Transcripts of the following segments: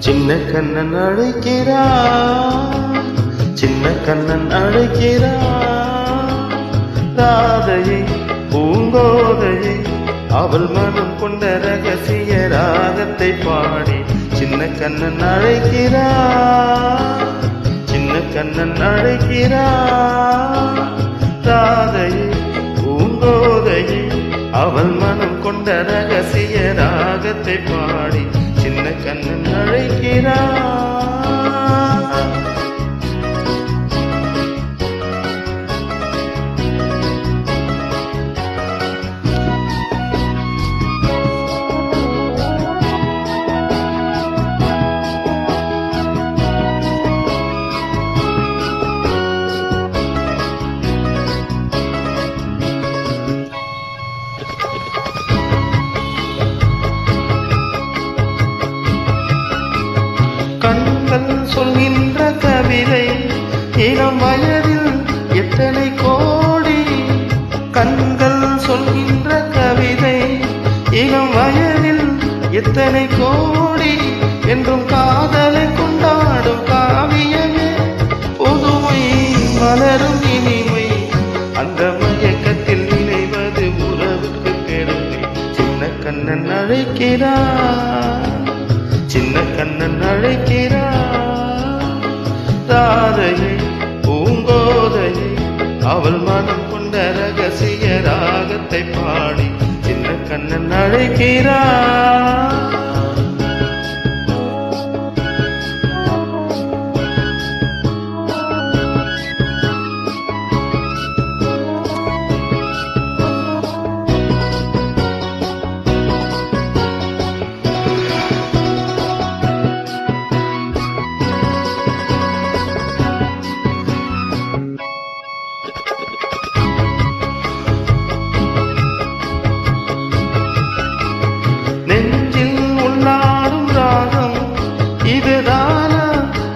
சின்ன கண்ணன் அழைக்கிறான், சின்ன கண்ணன் அழைக்கிறான். ராதையை பூங்கோதையை அவள் மனம் கொண்ட ரகசிய ராகத்தை பாடி சின்ன கண்ணன் அழைக்கிறான், சின்ன கண்ணன் அழைக்கிறான். ராதையை பூங்கோதையை அவள் மனம் கொண்ட ரகசிய ராகத்தை பாடி சின்ன கண்ணன் அழைக்கிறான். கண்கள் சொல்கின்ற கவிதை இளம் வயதில் எத்தனை கோடி. கண்கள் சொல்கின்ற கவிதை இளம் வயதில் எத்தனை கோடி. என்றும் காதலை கொண்டாடும் காவியமே புதுமை மலரும் இனிமை. அந்த மயக்கத்தில் நினைவது உறவுக்கு பெருமை. சின்ன கண்ணன் அழைக்கிறான், சின்ன கண்ணன் அழைக்கிறான். ராதையை பூங்கோதையை அவள் மனம் கொண்ட ரகசிய ராகத்தை பாடி சின்ன கண்ணன் அழைக்கிறான்.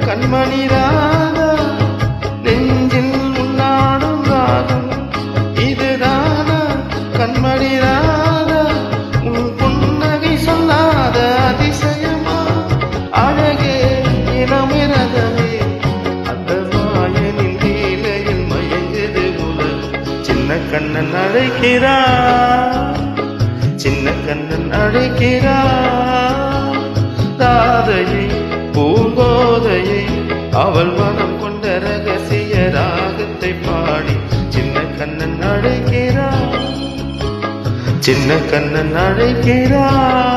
கண்மணி ராதா நெஞ்சில் உன்னாடும் ராகம் இதுதானா கண்மணி ராதா. உன் புன்னகை சொல்லாத அதிசயமா அழகே இளமிரதமே. அந்த மாயனின் லீலையில் மயங்குது உலகம். சின்ன கண்ணன் அழைக்கிறான், சின்ன கண்ணன் அழைக்கிறான். ராதையை பூங்கோதையை அவள் மனம் கொண்ட ரகசிய ராகத்தை பாடி சின்ன கண்ணன் அழைக்கிறான், சின்ன கண்ணன் அழைக்கிறான்.